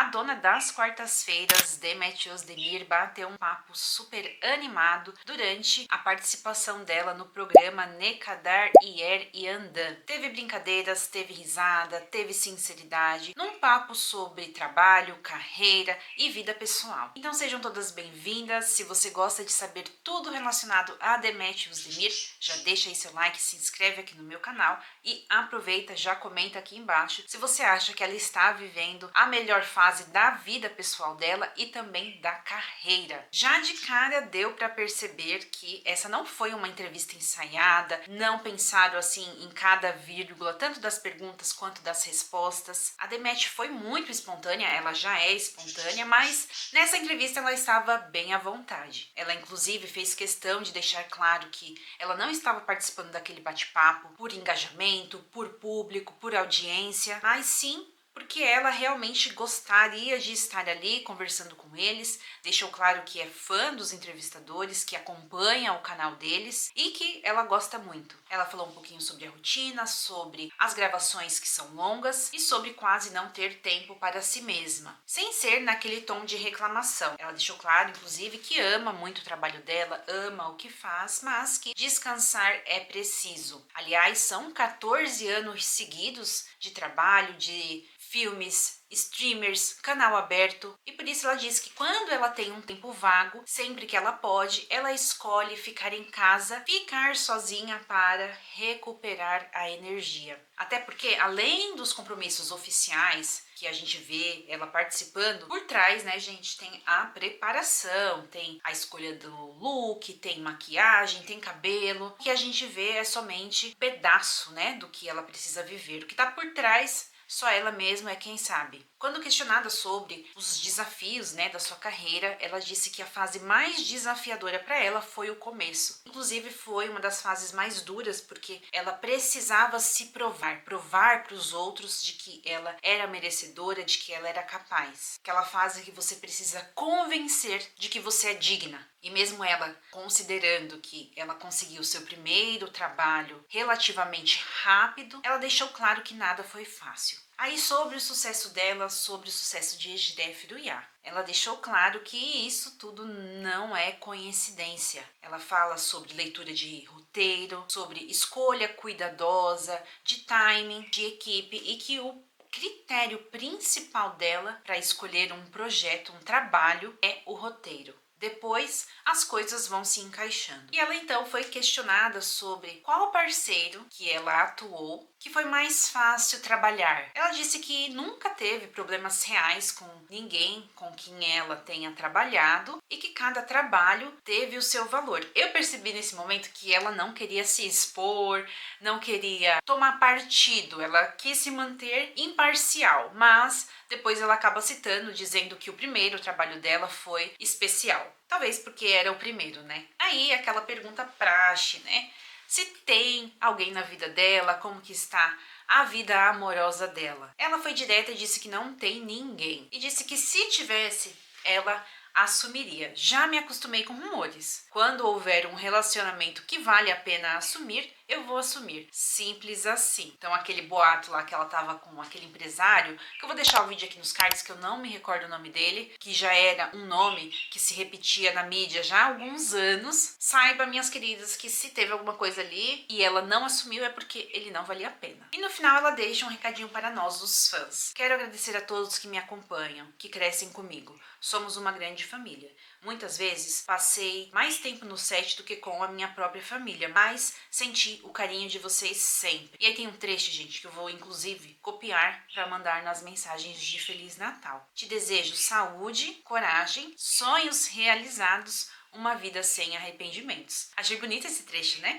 A dona das quartas-feiras, Demet Özdemir, bateu um papo super animado durante a participação dela no programa Ne Kadar Yer Yandan. Teve brincadeiras, teve risada, teve sinceridade, num papo sobre trabalho, carreira e vida pessoal. Então sejam todas bem-vindas. Se você gosta de saber tudo relacionado a Demet Özdemir, já deixa aí seu like, se inscreve aqui no meu canal e aproveita, já comenta aqui embaixo se você acha que ela está vivendo a melhor fase da vida pessoal dela e também da carreira. Já de cara deu para perceber que essa não foi uma entrevista ensaiada, não pensaram assim em cada vírgula, tanto das perguntas quanto das respostas. A Demet foi muito espontânea, ela já é espontânea, mas nessa entrevista ela estava bem à vontade. Ela inclusive fez questão de deixar claro que ela não estava participando daquele bate-papo por engajamento, por público, por audiência, mas sim porque ela realmente gostaria de estar ali conversando com eles, deixou claro que é fã dos entrevistadores, que acompanha o canal deles e que ela gosta muito. Ela falou um pouquinho sobre a rotina, sobre as gravações que são longas e sobre quase não ter tempo para si mesma, sem ser naquele tom de reclamação. Ela deixou claro, inclusive, que ama muito o trabalho dela, ama o que faz, mas que descansar é preciso. Aliás, são 14 anos seguidos de trabalho, de filmes, streamers, canal aberto, e por isso ela diz que quando ela tem um tempo vago, sempre que ela pode, ela escolhe ficar em casa, ficar sozinha para recuperar a energia. Até porque, além dos compromissos oficiais que a gente vê ela participando, por trás, né, gente, tem a preparação, tem a escolha do look, tem maquiagem, tem cabelo. O que a gente vê é somente pedaço, né, do que ela precisa viver. O que tá por trás, só ela mesma é quem sabe. Quando questionada sobre os desafios, né, da sua carreira, ela disse que a fase mais desafiadora para ela foi o começo. Inclusive foi uma das fases mais duras porque ela precisava se provar para os outros de que ela era merecedora, de que ela era capaz. Aquela fase que você precisa convencer de que você é digna. E mesmo ela considerando que ela conseguiu seu primeiro trabalho relativamente rápido, ela deixou claro que nada foi fácil. Aí sobre o sucesso dela, sobre o sucesso de Ejderha do Iá, ela deixou claro que isso tudo não é coincidência. Ela fala sobre leitura de roteiro, sobre escolha cuidadosa, de timing, de equipe e que o critério principal dela para escolher um projeto, um trabalho, é o roteiro. Depois, as coisas vão se encaixando. E ela então foi questionada sobre qual parceiro que ela atuou que foi mais fácil trabalhar. Ela disse que nunca teve problemas reais com ninguém com quem ela tenha trabalhado e que cada trabalho teve o seu valor. Eu percebi nesse momento que ela não queria se expor, não queria tomar partido, ela quis se manter imparcial, mas depois ela acaba citando, dizendo que o primeiro trabalho dela foi especial. Talvez porque era o primeiro, né? Aí aquela pergunta praxe, né? Se tem alguém na vida dela, como que está a vida amorosa dela. Ela foi direta e disse que não tem ninguém. E disse que se tivesse, ela assumiria. Já me acostumei com rumores. Quando houver um relacionamento que vale a pena assumir, eu vou assumir. Simples assim. Então aquele boato lá que ela tava com aquele empresário, que eu vou deixar o vídeo aqui nos cards, que eu não me recordo o nome dele, que já era um nome que se repetia na mídia já há alguns anos. Saiba, minhas queridas, que se teve alguma coisa ali e ela não assumiu é porque ele não valia a pena. E no final ela deixa um recadinho para nós, os fãs. Quero agradecer a todos que me acompanham, que crescem comigo. Somos uma grande família. Muitas vezes passei mais tempo no set do que com a minha própria família, mas senti o carinho de vocês sempre. E aí tem um trecho, gente, que eu vou inclusive copiar para mandar nas mensagens de Feliz Natal. Te desejo saúde, coragem, sonhos realizados, uma vida sem arrependimentos. Achei bonito esse trecho, né?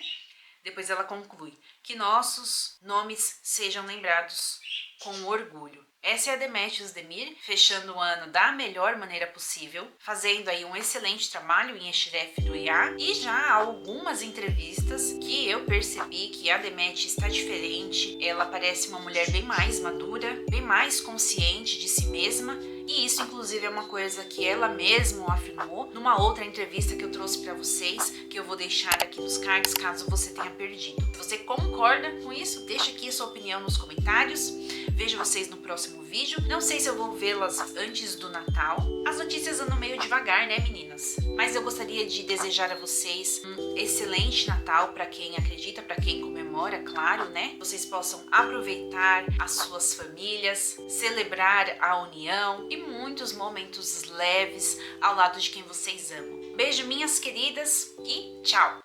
Depois ela conclui que nossos nomes sejam lembrados com orgulho. Essa é a Demet Özdemir, fechando o ano da melhor maneira possível, fazendo aí um excelente trabalho em Ejderha do Iá e já há algumas entrevistas que eu percebi que a Demet está diferente, ela parece uma mulher bem mais madura, bem mais consciente de si mesma. E isso, inclusive, é uma coisa que ela mesma afirmou numa outra entrevista que eu trouxe para vocês, que eu vou deixar aqui nos cards caso você tenha perdido. Se você concorda com isso, deixa aqui a sua opinião nos comentários. Vejo vocês no próximo vídeo. Não sei se eu vou vê-las antes do Natal. As notícias andam meio devagar, né, meninas? Mas eu gostaria de desejar a vocês um excelente Natal para quem acredita, para quem comemora, claro, né? Vocês possam aproveitar as suas famílias, celebrar a união e muitos momentos leves ao lado de quem vocês amam. Beijo, minhas queridas, e tchau!